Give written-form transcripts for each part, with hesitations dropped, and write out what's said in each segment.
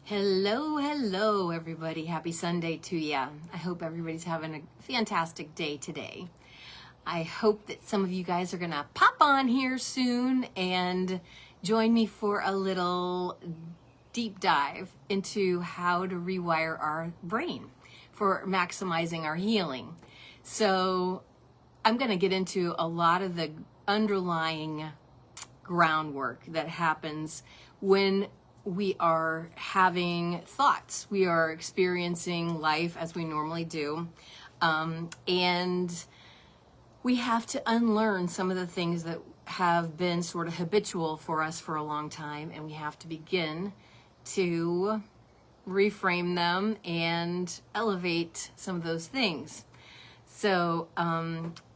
Hello, everybody. Happy Sunday to ya. I hope everybody's having a fantastic day today. I hope that some of you guys are going to pop on here soon and join me for a little deep dive into how to rewire our brain for maximizing our healing. So I'm going to get into a lot of the underlying groundwork that happens when we are having thoughts. We are experiencing life as we normally do. And we have to unlearn some of the things that have been sort of habitual for us for a long time. And we have to begin to reframe them and elevate some of those things. So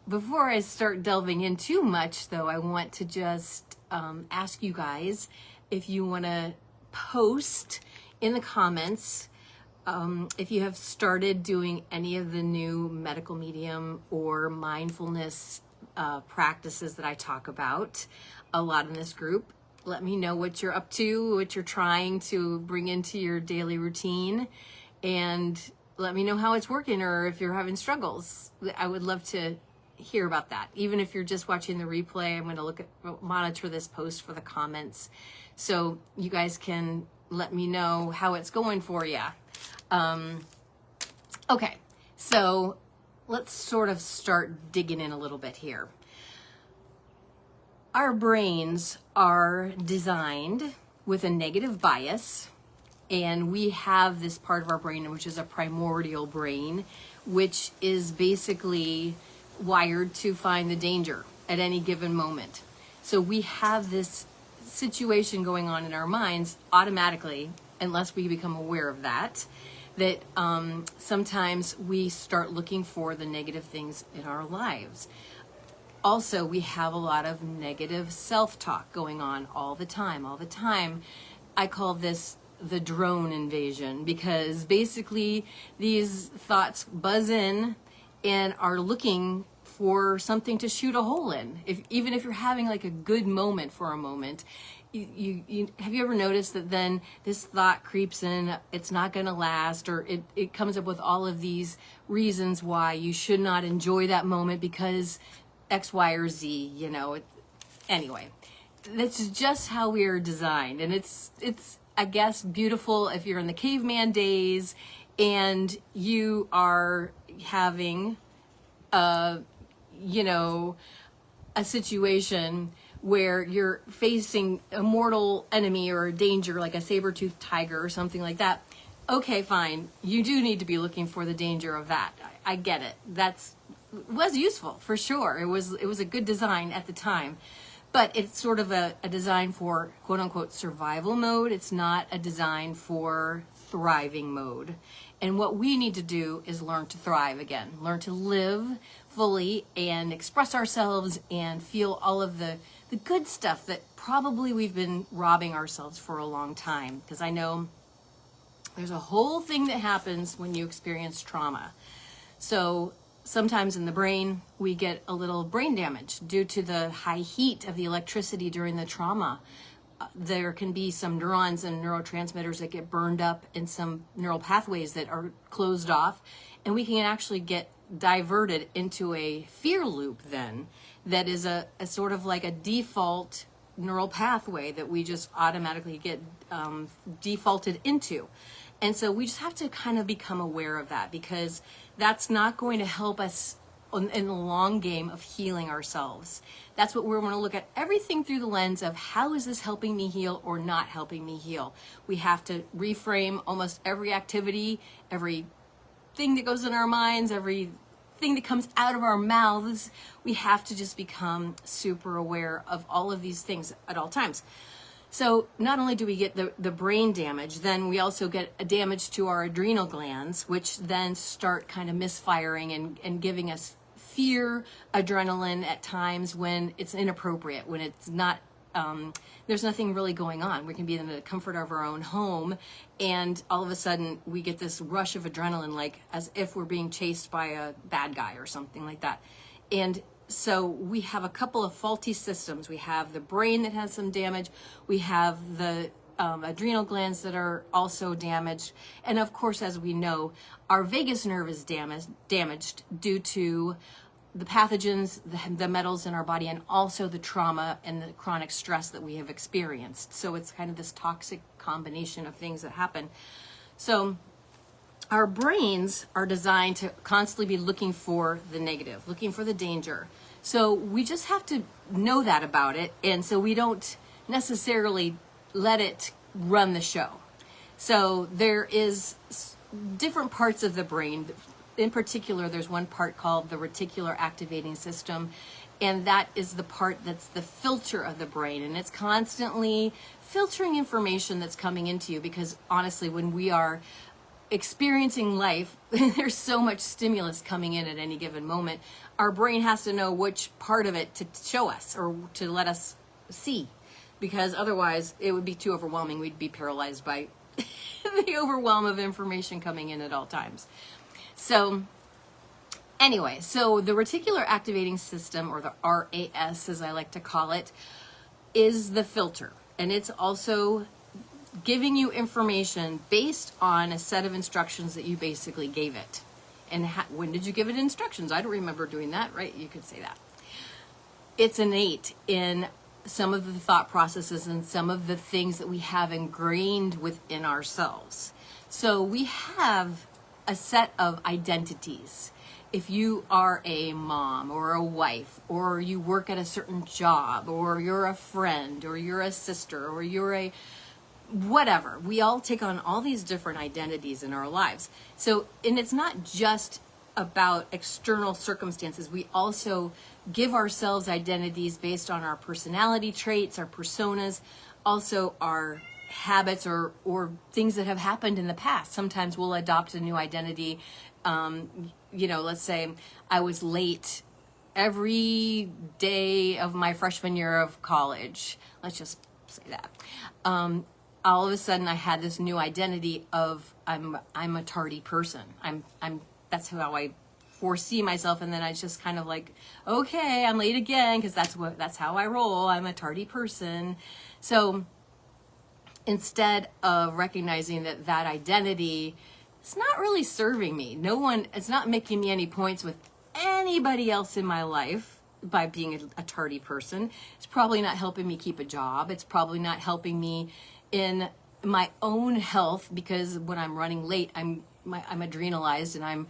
before I start delving in too much, though, I want to just ask you guys if you want to post in the comments if you have started doing any of the new medical medium or mindfulness practices that I talk about a lot in this group. Let me know what you're up to, what you're trying to bring into your daily routine, and let me know how it's working or if you're having struggles. I would love to hear about that. Even if you're just watching the replay, I'm going to monitor this post for the comments so you guys can let me know how it's going for you. Okay, so let's sort of start digging in a little bit here. Our brains are designed with a negative bias, and we have this part of our brain which is a primordial brain, which is basically wired to find the danger at any given moment. So we have this situation going on in our minds automatically, unless we become aware of that sometimes we start looking for the negative things in our lives. Also, we have a lot of negative self-talk going on all the time. I call this the drone invasion, because basically these thoughts buzz in and are looking for something to shoot a hole in. Even if you're having like a good moment for a moment, you have you ever noticed that then this thought creeps in, it's not going to last, or it comes up with all of these reasons why you should not enjoy that moment because X, Y, or Z, anyway, that's just how we are designed. And it's I guess beautiful if you're in the caveman days and you are having a situation where you're facing a mortal enemy or a danger like a saber-toothed tiger or something like that. Okay, fine. You do need to be looking for the danger of that. I get it. Was useful for sure. It was a good design at the time, but it's sort of a design for quote unquote survival mode. It's not a design for thriving mode. And what we need to do is learn to thrive again, learn to live fully and express ourselves and feel all of the good stuff that probably we've been robbing ourselves for a long time. Because I know there's a whole thing that happens when you experience trauma. So sometimes in the brain, we get a little brain damage due to the high heat of the electricity during the trauma. There can be some neurons and neurotransmitters that get burned up and some neural pathways that are closed off, and we can actually get diverted into a fear loop then that is a sort of like a default neural pathway that we just automatically get defaulted into. And so we just have to kind of become aware of that, because that's not going to help us in the long game of healing ourselves. That's what we're going to look at everything through the lens of how is this helping me heal or not helping me heal. We have to reframe almost every activity, every thing that goes in our minds, everything that comes out of our mouths. We have to just become super aware of all of these things at all times. So not only do we get the brain damage, then we also get a damage to our adrenal glands, which then start kind of misfiring and giving us fear, adrenaline at times when it's inappropriate, when it's not, there's nothing really going on. We can be in the comfort of our own home, and all of a sudden we get this rush of adrenaline, like as if we're being chased by a bad guy or something like that. And so we have a couple of faulty systems. We have the brain that has some damage. We have the adrenal glands that are also damaged. And of course, as we know, our vagus nerve is damaged due to the pathogens, the metals in our body, and also the trauma and the chronic stress that we have experienced. So it's kind of this toxic combination of things that happen. So our brains are designed to constantly be looking for the negative, looking for the danger. So we just have to know that about it, and so we don't necessarily let it run the show. So there is different parts of the brain. In particular, there's one part called the reticular activating system, and that is the part that's the filter of the brain, and it's constantly filtering information that's coming into you, because honestly, when we are experiencing life, there's so much stimulus coming in at any given moment. Our brain has to know which part of it to show us or to let us see, because otherwise it would be too overwhelming. We'd be paralyzed by the overwhelm of information coming in at all times. So anyway, so the reticular activating system, or the RAS as I like to call it, is the filter. And it's also giving you information based on a set of instructions that you basically gave it. And when did you give it instructions? I don't remember doing that, right? You could say that. It's innate in some of the thought processes and some of the things that we have ingrained within ourselves. So we have a set of identities. If you are a mom or a wife, or you work at a certain job, or you're a friend, or you're a sister, or you're a whatever, we all take on all these different identities in our lives. So, and it's not just about external circumstances. We also give ourselves identities based on our personality traits, our personas, also our habits or things that have happened in the past. Sometimes we'll adopt a new identity. Let's say I was late every day of my freshman year of college. Let's just say that. All of a sudden I had this new identity of I'm a tardy person. That's how I foresee myself, and then I just kind of like, okay, I'm late again, because that's how I roll. I'm a tardy person. So instead of recognizing that identity, it's not really serving me. It's not making me any points with anybody else in my life by being a tardy person. It's probably not helping me keep a job. It's probably not helping me in my own health, because when I'm running late, I'm adrenalized and I'm,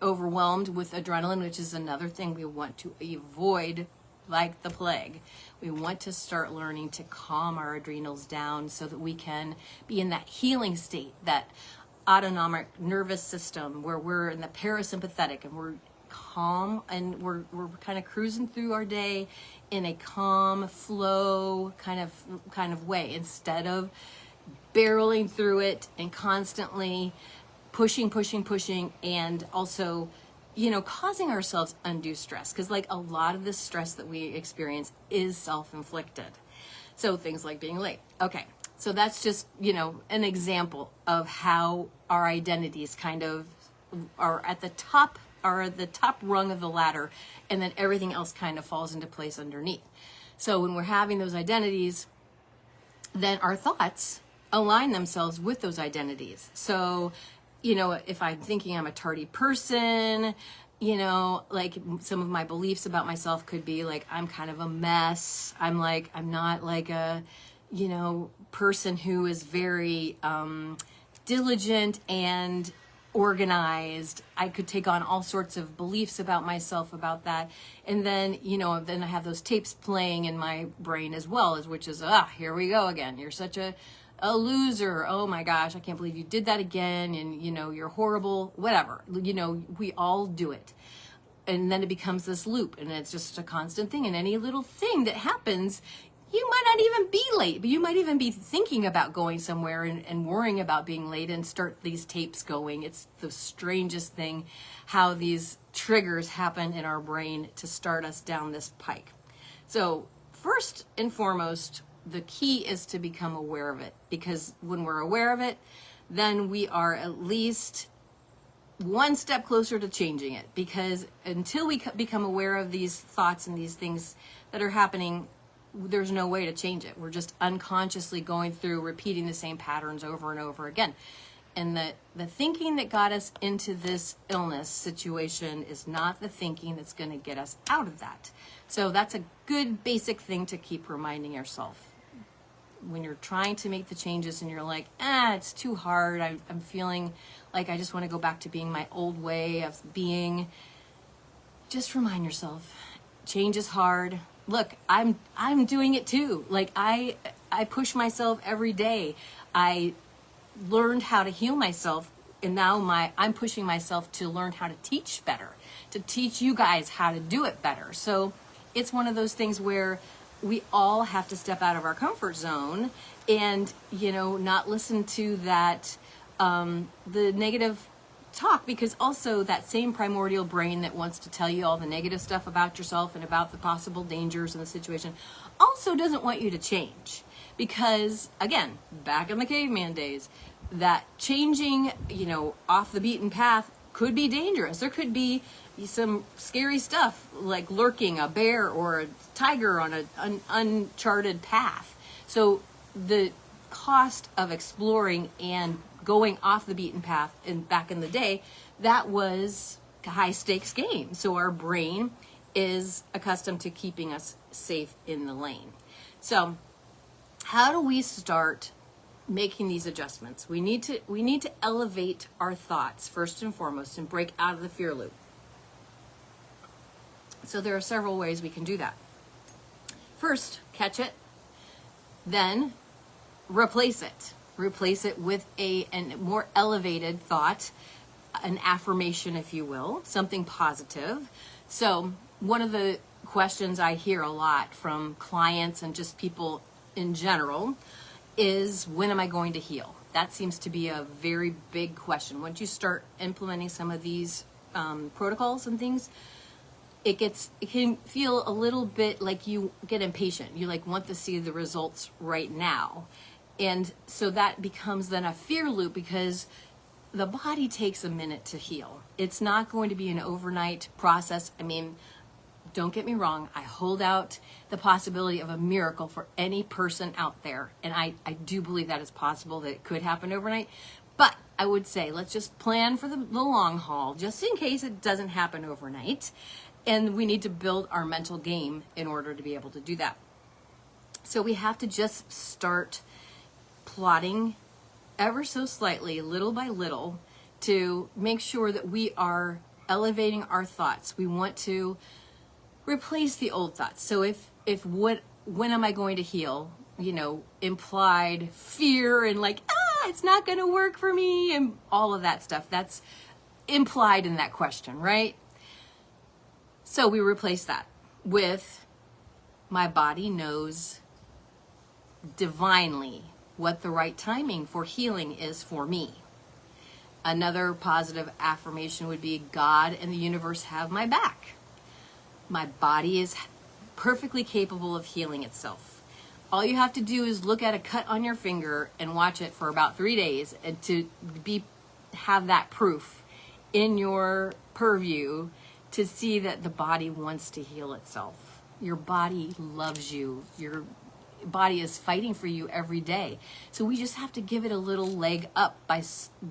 overwhelmed with adrenaline, which is another thing we want to avoid like the plague. We want to start learning to calm our adrenals down so that we can be in that healing state, that autonomic nervous system where we're in the parasympathetic and we're calm and we're kind of cruising through our day in a calm flow kind of way, instead of barreling through it and constantly pushing, and also causing ourselves undue stress, because like a lot of the stress that we experience is self-inflicted. So things like being late. Okay, so that's just an example of how our identities kind of are at the top rung of the ladder, and then everything else kind of falls into place underneath. So when we're having those identities, then our thoughts align themselves with those identities. So if I'm thinking I'm a tardy person, like some of my beliefs about myself could be like, I'm kind of a mess. I'm not like a, person who is very diligent and organized. I could take on all sorts of beliefs about myself about that. And then, then I have those tapes playing in my brain as well, which is, here we go again. You're such a loser. Oh my gosh, I can't believe you did that again. And, you're horrible, whatever. We all do it. And then it becomes this loop, and it's just a constant thing. And any little thing that happens, you might not even be late, but you might even be thinking about going somewhere and worrying about being late, and start these tapes going. It's the strangest thing how these triggers happen in our brain to start us down this pike. So first and foremost, the key is to become aware of it, because when we're aware of it, then we are at least one step closer to changing it. Because until we become aware of these thoughts and these things that are happening, there's no way to change it. We're just unconsciously going through repeating the same patterns over and over again. And the thinking that got us into this illness situation is not the thinking that's going to get us out of that. So that's a good basic thing to keep reminding yourself. When you're trying to make the changes and you're like, it's too hard. I'm feeling like I just want to go back to being my old way of being. Just remind yourself, change is hard. Look, I'm doing it too. Like I push myself every day. I learned how to heal myself, and now I'm pushing myself to learn how to teach better, to teach you guys how to do it better. So it's one of those things where we all have to step out of our comfort zone and, not listen to that, the negative talk, because also that same primordial brain that wants to tell you all the negative stuff about yourself and about the possible dangers in the situation also doesn't want you to change. Because again, back in the caveman days, that changing, off the beaten path could be dangerous. There could be some scary stuff like lurking, a bear or a tiger on an uncharted path. So the cost of exploring and going off the beaten path, and back in the day, that was a high stakes game. So our brain is accustomed to keeping us safe in the lane. So how do we start making these adjustments? We need to elevate our thoughts first and foremost and break out of the fear loop. So there are several ways we can do that. First, catch it, then replace it. Replace it with a more elevated thought, an affirmation, if you will, something positive. So one of the questions I hear a lot from clients and just people in general is, when am I going to heal? That seems to be a very big question. Once you start implementing some of these protocols and things, it can feel a little bit like you get impatient. You want to see the results right now. And so that becomes then a fear loop, because the body takes a minute to heal. It's not going to be an overnight process. I mean, don't get me wrong. I hold out the possibility of a miracle for any person out there. And I do believe that is possible, that it could happen overnight. But I would say, let's just plan for the long haul, just in case it doesn't happen overnight. And we need to build our mental game in order to be able to do that. So we have to just start plotting ever so slightly, little by little, to make sure that we are elevating our thoughts. We want to replace the old thoughts. So when am I going to heal, implied fear and it's not going to work for me and all of that stuff, that's implied in that question, right? So we replace that with, my body knows divinely what the right timing for healing is for me. Another positive affirmation would be, God and the universe have my back. My body is perfectly capable of healing itself. All you have to do is look at a cut on your finger and watch it for about 3 days, and to have that proof in your purview to see that the body wants to heal itself. Your body loves you. Your body is fighting for you every day. So we just have to give it a little leg up by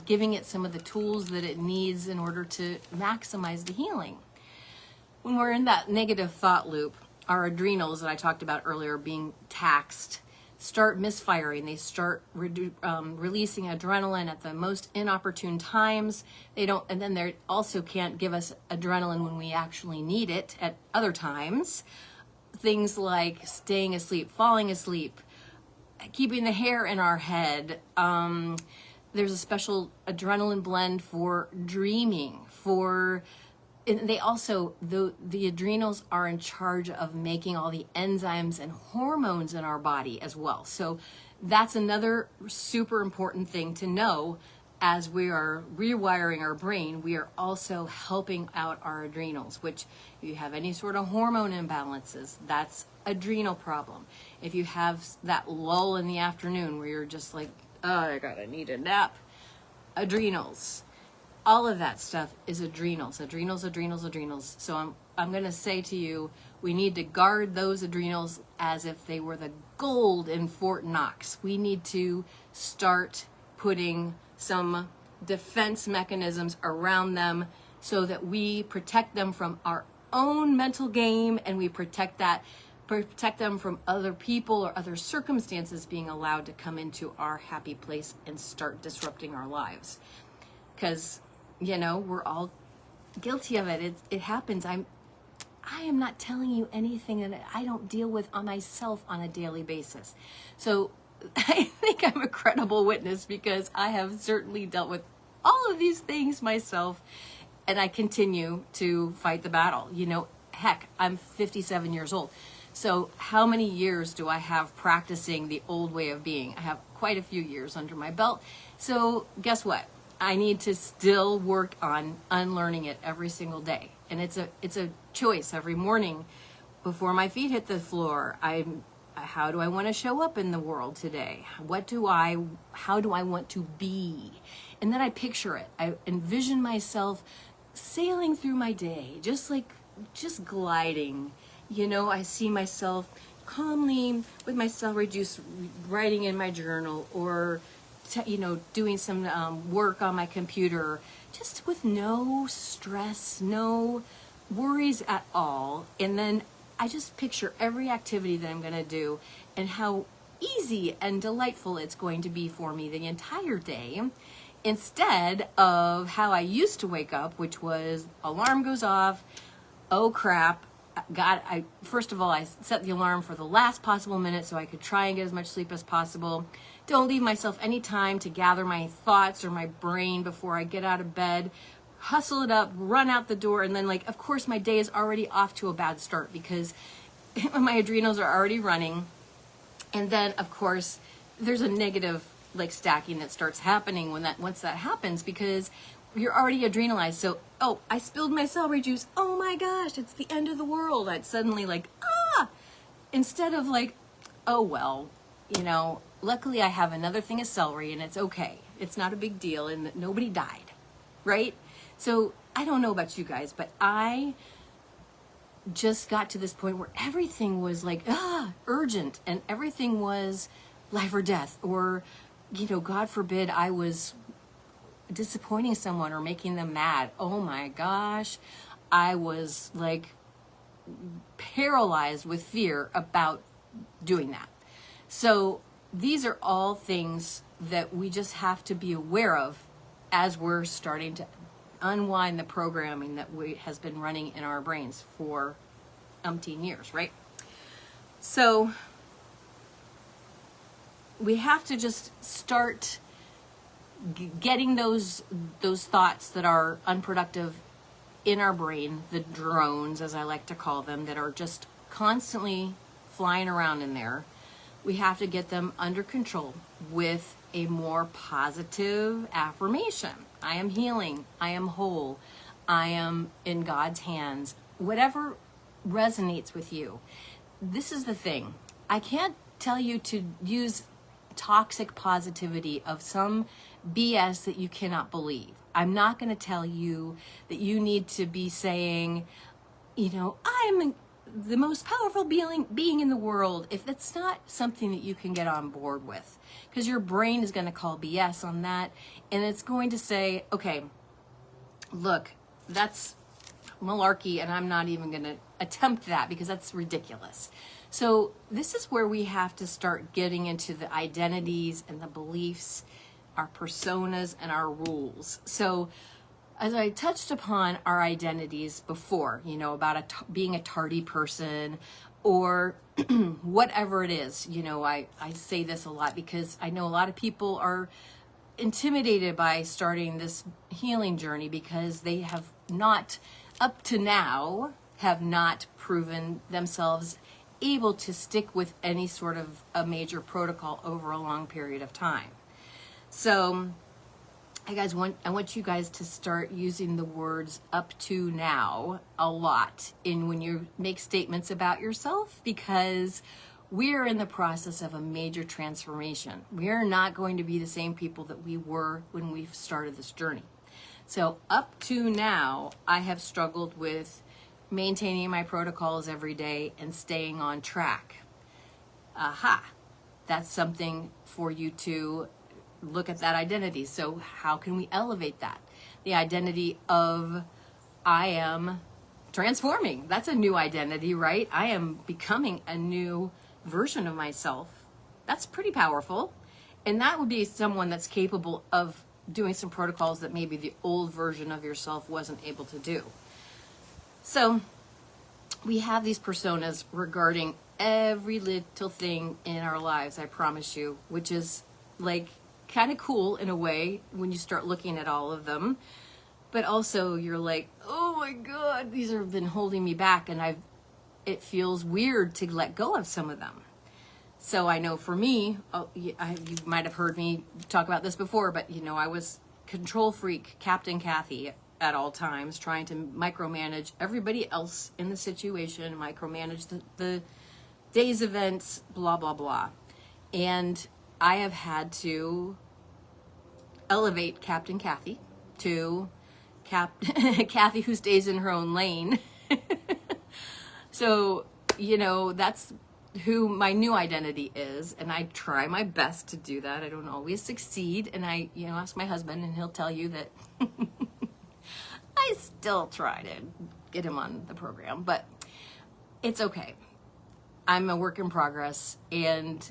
giving it some of the tools that it needs in order to maximize the healing. When we're in that negative thought loop, our adrenals that I talked about earlier being taxed start misfiring. They start releasing adrenaline at the most inopportune times. And then they also can't give us adrenaline when we actually need it at other times. Things like staying asleep, falling asleep, keeping the hair in our head. There's a special adrenaline blend for dreaming, and they also, the adrenals are in charge of making all the enzymes and hormones in our body as well. So that's another super important thing to know. As we are rewiring our brain, we are also helping out our adrenals, which if you have any sort of hormone imbalances, that's adrenal problem. If you have that lull in the afternoon where you're just like, oh, I need a nap, adrenals. All of that stuff is adrenals. So I'm going to say to you, We need to guard those adrenals as if they were the gold in Fort Knox. We need to start putting some defense mechanisms around them so that we protect them from our own mental game, and we protect them from other people or other circumstances being allowed to come into our happy place and start disrupting our lives. Because, we're all guilty of it. It happens. I am not telling you anything that I don't deal with on myself on a daily basis. So I think I'm a credible witness, because I have certainly dealt with all of these things myself, and I continue to fight the battle. Heck, I'm 57 years old. So how many years do I have practicing the old way of being? I have quite a few years under my belt. So guess what? I need to still work on unlearning it every single day. And it's a choice every morning before my feet hit the floor. How do I want to show up in the world today? How do I want to be? And then I picture it. I envision myself sailing through my day, just gliding. I see myself calmly with my celery juice, writing in my journal, or doing some work on my computer, just with no stress, no worries at all. And then I just picture every activity that I'm going to do and how easy and delightful it's going to be for me the entire day, instead of how I used to wake up, which was alarm goes off, oh crap, God, first of all, I set the alarm for the last possible minute so I could try and get as much sleep as possible. Don't leave myself any time to gather my thoughts or my brain before I get out of bed. Hustle it up, run out the door, and then, of course, my day is already off to a bad start because my adrenals are already running. And then, of course, there's a negative, stacking that starts happening once that happens, because you're already adrenalized. So, I spilled my celery juice. Oh my gosh, it's the end of the world. I'd suddenly instead of oh well, luckily I have another thing of celery and it's okay. It's not a big deal and nobody died, right? So I don't know about you guys, but I just got to this point where everything was urgent, and everything was life or death, or, God forbid I was disappointing someone or making them mad. Oh my gosh, I was paralyzed with fear about doing that. So these are all things that we just have to be aware of as we're starting to unwind the programming that has been running in our brains for umpteen years, right? So we have to just start getting those thoughts that are unproductive in our brain, the drones, as I like to call them, that are just constantly flying around in there. We have to get them under control with a more positive affirmation. I am healing. I am whole. I am in God's hands. Whatever resonates with you. This is the thing. I can't tell you to use toxic positivity of some BS that you cannot believe. I'm not going to tell you that you need to be saying, I'm the most powerful being in the world, if that's not something that you can get on board with, because your brain is going to call BS on that, and it's going to say, okay, look, that's malarkey, and I'm not even going to attempt that because that's ridiculous. So this is where we have to start getting into the identities and the beliefs, our personas and our rules. So as I touched upon our identities before, about being a tardy person or whatever it is, I say this a lot because I know a lot of people are intimidated by starting this healing journey because they have not, up to now, have not proven themselves able to stick with any sort of a major protocol over a long period of time. So I want you guys to start using the words up to now a lot when you make statements about yourself, because we're in the process of a major transformation. We're not going to be the same people that we were when we started this journey. So up to now, I have struggled with maintaining my protocols every day and staying on track. Aha, that's something for you to look at that identity. So how can we elevate that? The identity of I am transforming. That's a new identity, right? I am becoming a new version of myself. That's pretty powerful. And that would be someone that's capable of doing some protocols that maybe the old version of yourself wasn't able to do. So we have these personas regarding every little thing in our lives, I promise you, which is like kind of cool in a way when you start looking at all of them. But also you're like, oh my God, these have been holding me back, and it feels weird to let go of some of them. So I know for me, you might have heard me talk about this before, but I was control freak Captain Kathy at all times, trying to micromanage everybody else in the situation, micromanage the day's events, blah, blah, blah. And I have had to elevate Captain Kathy to Kathy who stays in her own lane. So, that's who my new identity is, and I try my best to do that. I don't always succeed, and I ask my husband, and he'll tell you that I still try to get him on the program, but it's okay. I'm a work in progress, and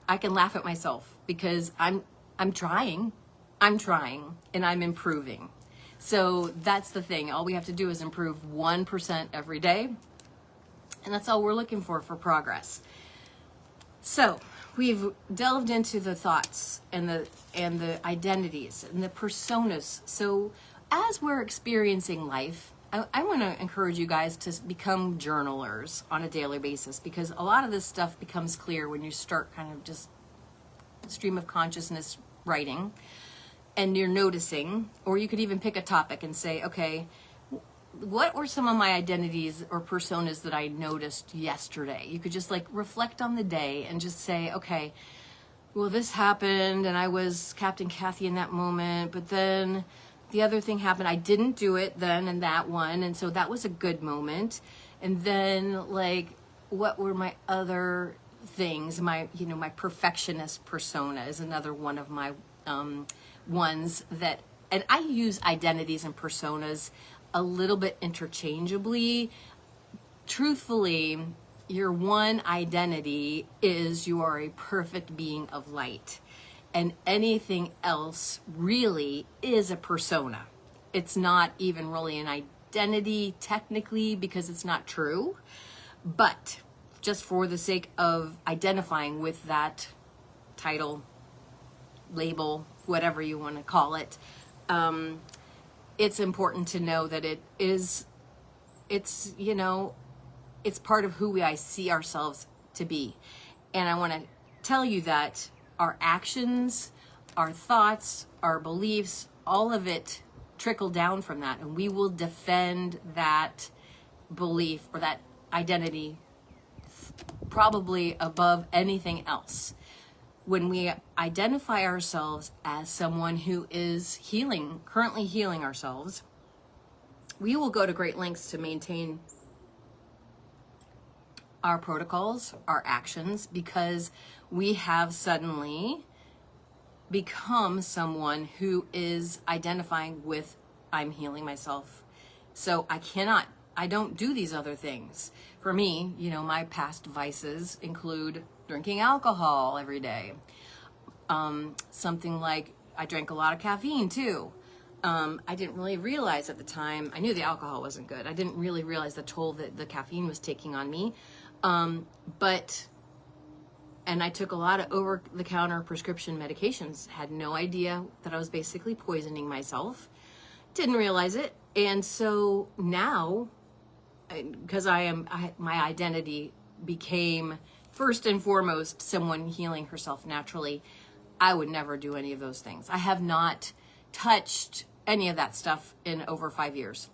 I can laugh at myself because I'm trying, and I'm improving. So that's the thing. All we have to do is improve 1% every day. And that's all we're looking for progress. So we've delved into the thoughts and the identities and the personas. So as we're experiencing life, I want to encourage you guys to become journalers on a daily basis, because a lot of this stuff becomes clear when you start kind of just stream of consciousness writing and you're noticing, or you could even pick a topic and say, okay, what were some of my identities or personas that I noticed yesterday? You could just like reflect on the day and just say, okay, well, this happened and I was Captain Kathy in that moment, but then the other thing happened. I didn't do it then in that one. And so that was a good moment. And then like, what were my other things? My perfectionist persona is another one of my ones that, and I use identities and personas a little bit interchangeably. Truthfully, your one identity is you are a perfect being of light, and anything else really is a persona. It's not even really an identity technically, because it's not true, but just for the sake of identifying with that title, label, whatever you want to call it, it's important to know that it's part of who I see ourselves to be. And I want to tell you that our actions, our thoughts, our beliefs, all of it trickle down from that. And we will defend that belief or that identity probably above anything else. When we identify ourselves as someone who is currently healing ourselves, we will go to great lengths to maintain our protocols, our actions, because we have suddenly become someone who is identifying with, I'm healing myself. So I don't do these other things. For me, my past vices include drinking alcohol every day. Something like I drank a lot of caffeine too. I didn't really realize at the time, I knew the alcohol wasn't good. I didn't really realize the toll that the caffeine was taking on me. And I took a lot of over-the-counter prescription medications, had no idea that I was basically poisoning myself, didn't realize it. And so now, because my identity became first and foremost someone healing herself naturally, I would never do any of those things. I have not touched any of that stuff in over 5 years,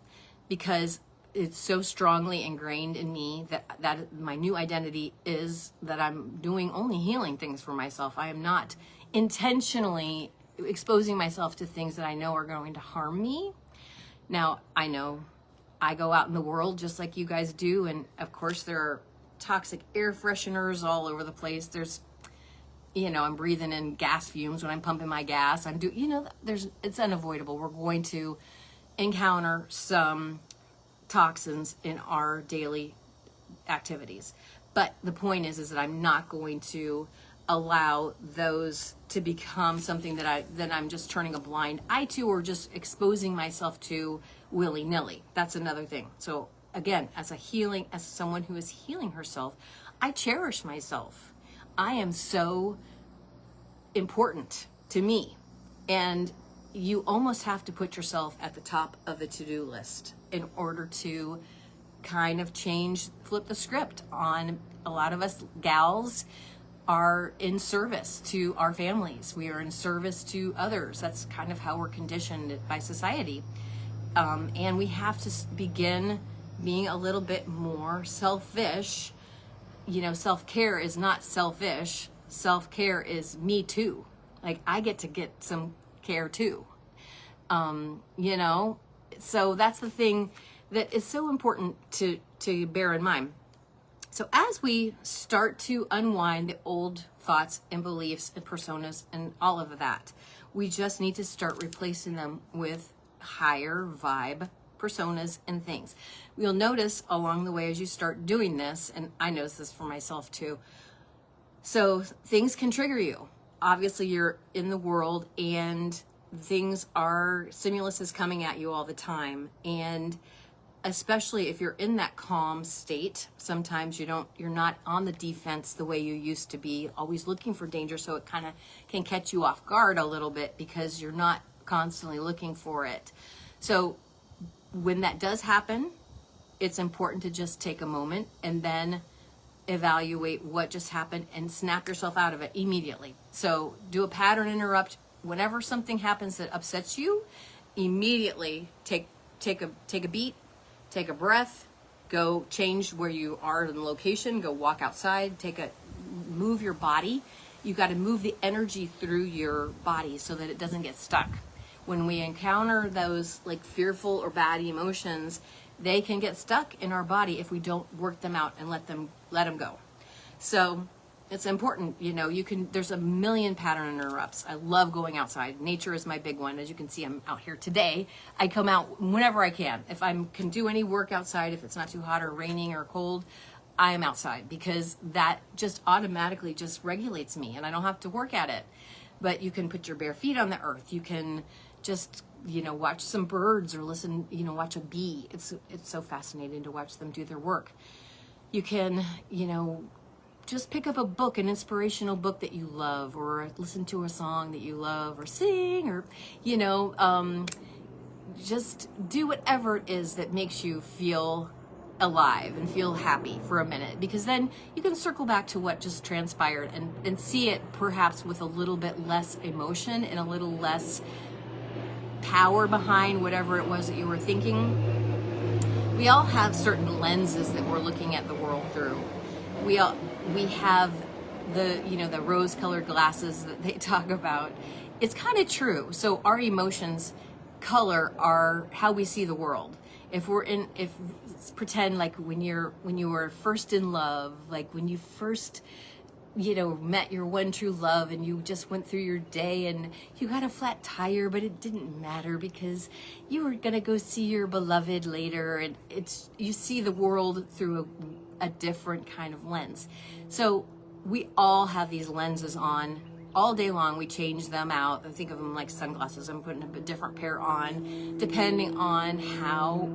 because it's so strongly ingrained in me that my new identity is that I'm doing only healing things for myself. I am not intentionally exposing myself to things that I know are going to harm me. Now, I know I go out in the world just like you guys do. And of course, there are toxic air fresheners all over the place. There's, I'm breathing in gas fumes when I'm pumping my gas. It's unavoidable. We're going to encounter some toxins in our daily activities. But the point is that I'm not going to allow those to become something that I'm just turning a blind eye to, or just exposing myself to willy-nilly. That's another thing. So again, as someone who is healing herself, I cherish myself. I am so important to me. And you almost have to put yourself at the top of the to-do list in order to kind of flip the script on. A lot of us gals are in service to our families. We are in service to others. That's kind of how we're conditioned by society. And we have to begin being a little bit more selfish. Self-care is not selfish. Self-care is me too. Like, I get to get some care too. So that's the thing that is so important to bear in mind. So as we start to unwind the old thoughts and beliefs and personas and all of that, we just need to start replacing them with higher vibe personas and things. You'll notice along the way as you start doing this, and I notice this for myself too, so things can trigger you. Obviously, you're in the world and stimulus is coming at you all the time. And especially if you're in that calm state, sometimes you're not on the defense the way you used to be, always looking for danger. So it kind of can catch you off guard a little bit because you're not constantly looking for it. So when that does happen, it's important to just take a moment and then evaluate what just happened and snap yourself out of it immediately. So do a pattern interrupt. Whenever something happens that upsets you, immediately take a beat, take a breath, go change where you are in the location, go walk outside, move your body. You got to move the energy through your body so that it doesn't get stuck. When we encounter those like fearful or bad emotions, they can get stuck in our body if we don't work them out and let them go. So it's important, there's a million pattern interrupts. I love going outside. Nature is my big one. As you can see, I'm out here today. I come out whenever I can. If I can do any work outside, if it's not too hot or raining or cold, I am outside because that just automatically just regulates me and I don't have to work at it. But you can put your bare feet on the earth. You can just, watch some birds or listen, watch a bee. It's so fascinating to watch them do their work. You can, just pick up a book, an inspirational book that you love, or listen to a song that you love, or sing, or, just do whatever it is that makes you feel alive and feel happy for a minute, because then you can circle back to what just transpired and see it perhaps with a little bit less emotion and a little less power behind whatever it was that you were thinking. We all have certain lenses that we're looking at the world through. We have the rose-colored glasses that they talk about. It's kind of true. So our emotions color how we see the world. If pretend like when you were first in love, like when you first met your one true love and you just went through your day and you got a flat tire, but it didn't matter because you were gonna go see your beloved later, and you see the world through a different kind of lens. So we all have these lenses on all day long. We change them out. I think of them like sunglasses. I'm putting a different pair on depending on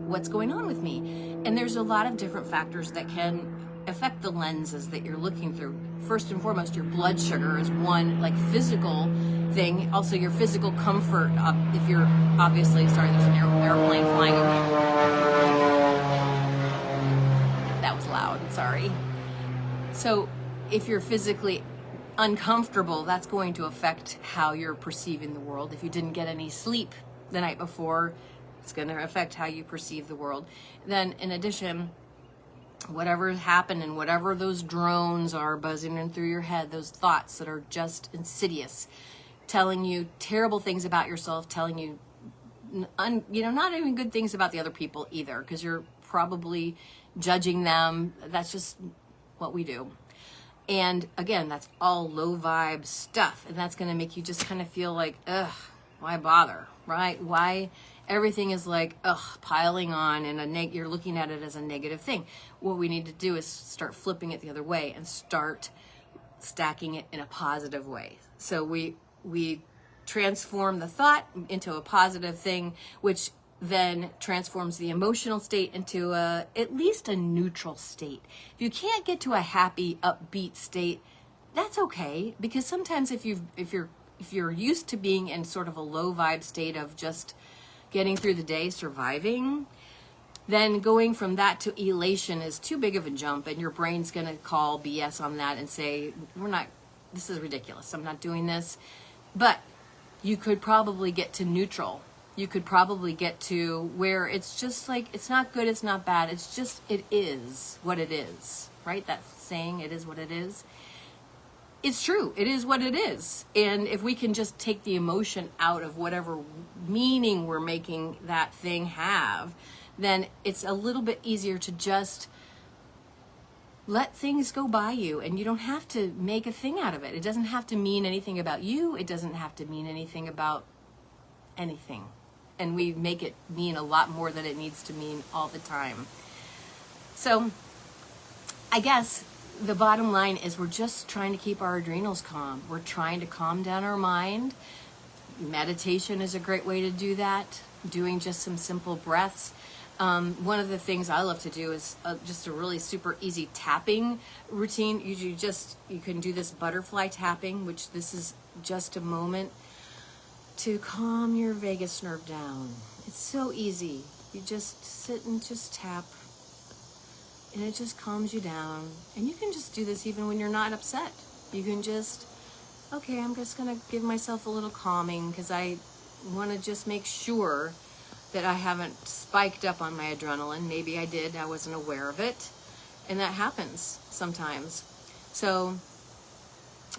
what's going on with me. And there's a lot of different factors that can affect the lenses that you're looking through. First and foremost, your blood sugar is one like physical thing. Also your physical comfort. If you're obviously, sorry, there's an airplane flying over. That was loud, sorry. So if you're physically uncomfortable, that's going to affect how you're perceiving the world. If you didn't get any sleep the night before, it's going to affect how you perceive the world. Then in addition, whatever happened and whatever those drones are buzzing in through your head, those thoughts that are just insidious, telling you terrible things about yourself, telling you not even good things about the other people either, because you're probably judging them. That's just what we do. And again, that's all low vibe stuff. And that's going to make you just kind of feel like, ugh, why bother, right? Why everything is like, ugh, piling on, and you're looking at it as a negative thing. What we need to do is start flipping it the other way and start stacking it in a positive way. So we transform the thought into a positive thing, which then transforms the emotional state into at least a neutral state. If you can't get to a happy, upbeat state, that's okay, because sometimes if you're used to being in sort of a low vibe state of just getting through the day, surviving, then going from that to elation is too big of a jump, and your brain's going to call BS on that and say, this is ridiculous, I'm not doing this. But you could probably get to neutral. You could probably get to where it's just like, it's not good, it's not bad, it's just, it is what it is, right? That saying, it is what it is. It's true, it is what it is. And if we can just take the emotion out of whatever meaning we're making that thing have, then it's a little bit easier to just let things go by you, and you don't have to make a thing out of it. It doesn't have to mean anything about you. It doesn't have to mean anything about anything. And we make it mean a lot more than it needs to mean all the time. So I guess the bottom line is we're just trying to keep our adrenals calm. We're trying to calm down our mind. Meditation is a great way to do that. Doing just some simple breaths. One of the things I love to do is just a really super easy tapping routine. You can do this butterfly tapping, which this is just a moment to calm your vagus nerve down. It's so easy. You just sit and just tap, and it just calms you down. And you can just do this even when you're not upset. You can just, okay, I'm just gonna give myself a little calming, because I want to just make sure that I haven't spiked up on my adrenaline. Maybe I did, I wasn't aware of it. And that happens sometimes. So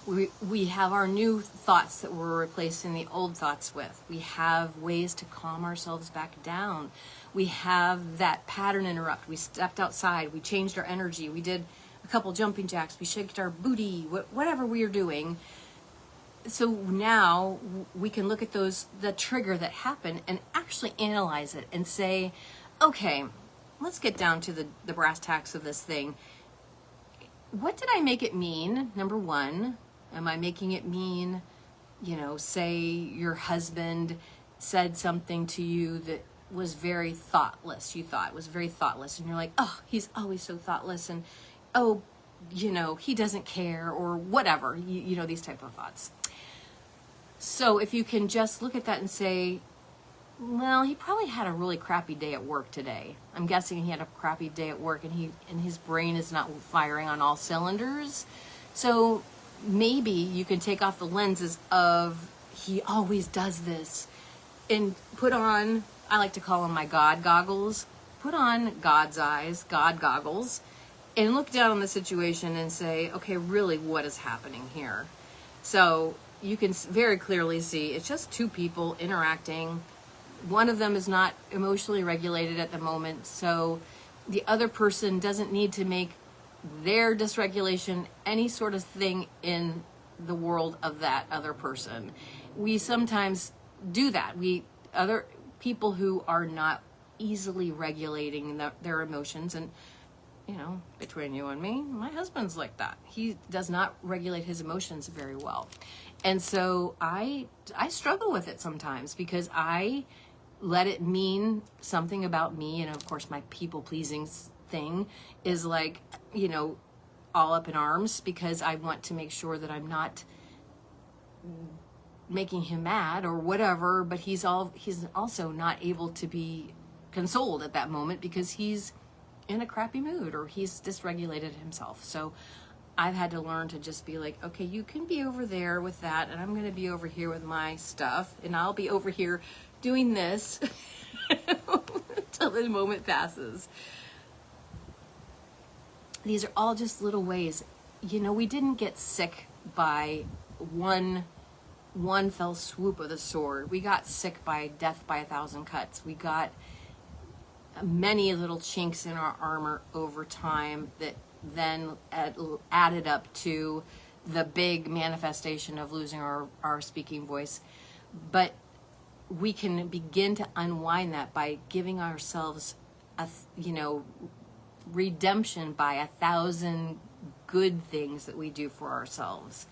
we have our new thoughts that we're replacing the old thoughts with. We have ways to calm ourselves back down. We have that pattern interrupt. We stepped outside, we changed our energy, we did a couple jumping jacks, we shaked our booty, whatever we are doing. So now we can look at the trigger that happened, and actually analyze it and say, okay, let's get down to the brass tacks of this thing. What did I make it mean? Number one, am I making it mean, say your husband said something to you that was very thoughtless. You thought it was very thoughtless, and you're like, oh, he's always so thoughtless, and oh, he doesn't care, or whatever, these type of thoughts. So if you can just look at that and say, well, he probably had a really crappy day at work today. I'm guessing he had a crappy day at work, and his brain is not firing on all cylinders. So maybe you can take off the lenses of, he always does this, and put on, I like to call them my God goggles. Put on God's eyes, God goggles, and look down on the situation and say, okay, really, what is happening here? So you can very clearly see it's just two people interacting. One of them is not emotionally regulated at the moment, so the other person doesn't need to make their dysregulation any sort of thing in the world of that other person. We sometimes do that. Other people who are not easily regulating their emotions, and between you and me, my husband's like that. He does not regulate his emotions very well. And so I struggle with it sometimes, because I let it mean something about me. And of course, my people-pleasing thing is like, all up in arms, because I want to make sure that I'm not making him mad or whatever, but he's also not able to be consoled at that moment, because he's in a crappy mood or he's dysregulated himself. So I've had to learn to just be like, okay, you can be over there with that, and I'm going to be over here with my stuff, and I'll be over here doing this until the moment passes. These are all just little ways. We didn't get sick by one one fell swoop of the sword. We got sick by death by 1,000 cuts. We got many little chinks in our armor over time that then added up to the big manifestation of losing our speaking voice. But we can begin to unwind that by giving ourselves redemption by 1,000 good things that we do for ourselves.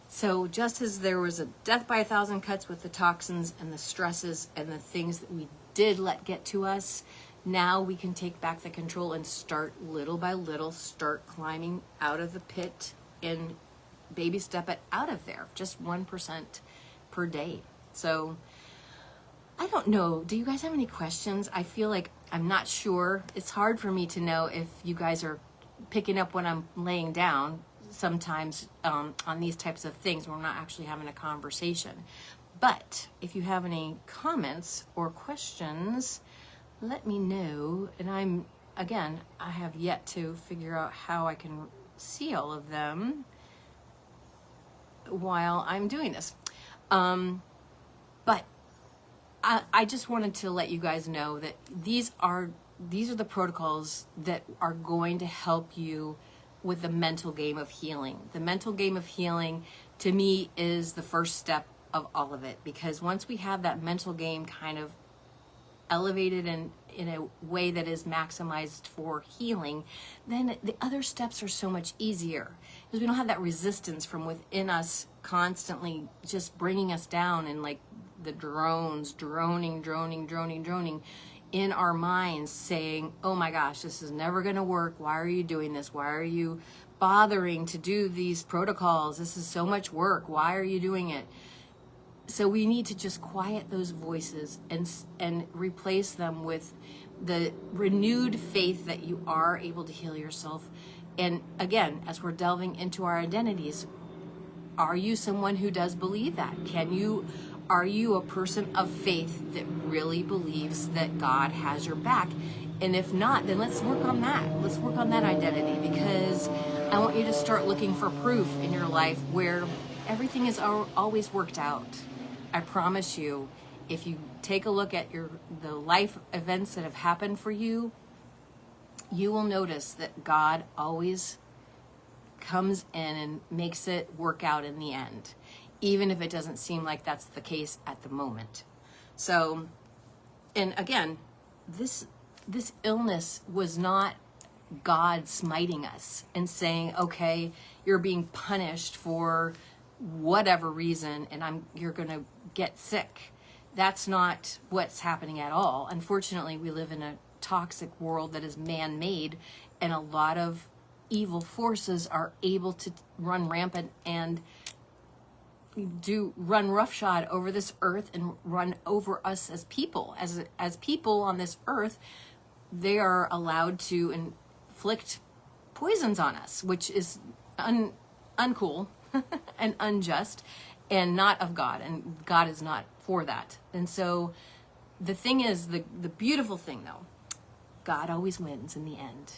So just as there was a death by 1,000 cuts with the toxins and the stresses and the things that we did let get to us, now we can take back the control and start little by little, start climbing out of the pit and baby step it out of there, just 1% per day. So I don't know. Do you guys have any questions? I feel like I'm not sure. It's hard for me to know if you guys are picking up when I'm laying down sometimes on these types of things when we're not actually having a conversation. But if you have any comments or questions, let me know. And I have yet to figure out how I can see all of them while I'm doing this. But I just wanted to let you guys know that these are the protocols that are going to help you with the mental game of healing. The mental game of healing, to me, is the first step of all of it, because once we have that mental game kind of elevated in a way that is maximized for healing, then the other steps are so much easier, because we don't have that resistance from within us constantly just bringing us down, and like the droning in our minds saying, oh my gosh, this is never going to work. Why are you doing this? Why are you bothering to do these protocols? This is so much work. Why are you doing it? So we need to just quiet those voices and replace them with the renewed faith that you are able to heal yourself. And again, as we're delving into our identities, are you someone who does believe that? Are you a person of faith that really believes that God has your back? And if not, then let's work on that. Let's work on that identity, because I want you to start looking for proof in your life where everything is always worked out. I promise you, if you take a look at the life events that have happened for you, you will notice that God always comes in and makes it work out in the end, even if it doesn't seem like that's the case at the moment. So, and again, this illness was not God smiting us and saying, okay, you're being punished for whatever reason and you're going to get sick. That's not what's happening at all. Unfortunately, we live in a toxic world that is man-made, and a lot of evil forces are able to run rampant and run roughshod over this earth and run over us as people. As people on this earth, they are allowed to inflict poisons on us, which is uncool and unjust and not of God, and God is not for that. And so the thing is, the beautiful thing though, God always wins in the end,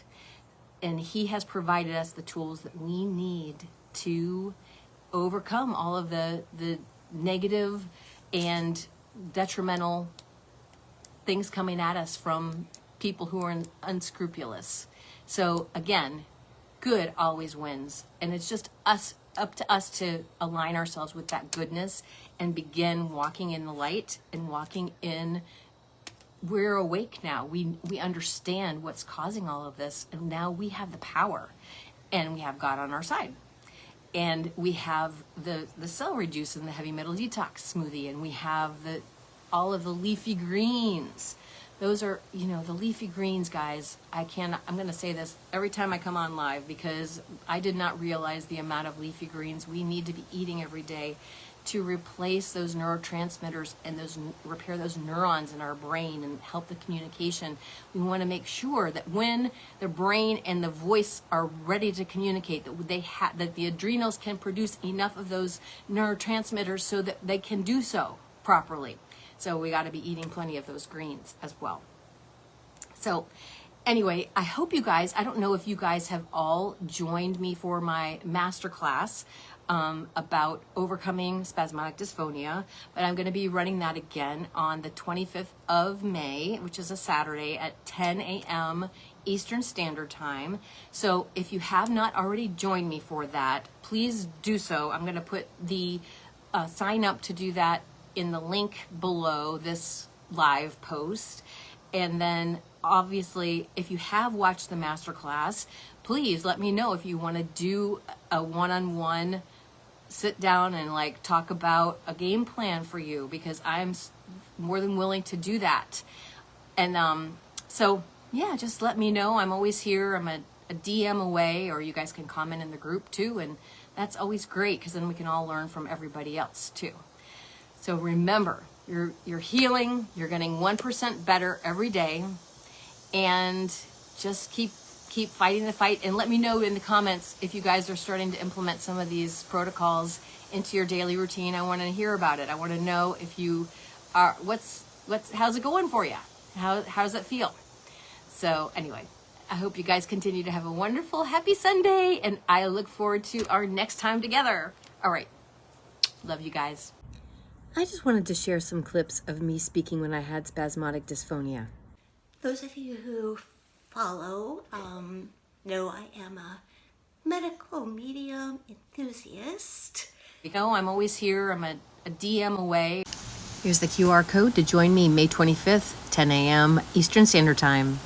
and he has provided us the tools that we need to overcome all of the negative and detrimental things coming at us from people who are unscrupulous. So again, good always wins, and it's just up to us to align ourselves with that goodness and begin walking in the light and walking in. We're awake now. We understand what's causing all of this, and now we have the power, and we have God on our side. And we have the celery juice and the heavy metal detox smoothie, and we have all of the leafy greens. Those are, the leafy greens, guys. I'm going to say this every time I come on live, because I did not realize the amount of leafy greens we need to be eating every day to replace those neurotransmitters and repair those neurons in our brain and help the communication. We want to make sure that when the brain and the voice are ready to communicate, that the adrenals can produce enough of those neurotransmitters so that they can do so properly. So we got to be eating plenty of those greens as well. So anyway, I hope you guys, I don't know if you guys have all joined me for my masterclass. about overcoming spasmodic dysphonia, but I'm going to be running that again on the 25th of May, which is a Saturday at 10 a.m. Eastern Standard Time. So if you have not already joined me for that, please do so. I'm going to put the sign up to do that in the link below this live post. And then obviously, if you have watched the masterclass, please let me know if you want to do a one-on-one sit down and like talk about a game plan for you, because I'm more than willing to do that. And so yeah, just let me know. I'm always here. I'm a DM away, or you guys can comment in the group too, and that's always great because then we can all learn from everybody else too. So remember, you're healing, you're getting 1% better every day, and just keep fighting the fight. And let me know in the comments if you guys are starting to implement some of these protocols into your daily routine. I want to hear about it. I want to know if you are, how's it going for you? How does it feel? So anyway, I hope you guys continue to have a wonderful, happy Sunday, and I look forward to our next time together. All right. Love you guys. I just wanted to share some clips of me speaking when I had spasmodic dysphonia. Those of you who follow know I am a medical medium enthusiast. You know, I'm always here. I'm a DM away. Here's the QR code to join me May 25th, 10 a.m. Eastern Standard Time.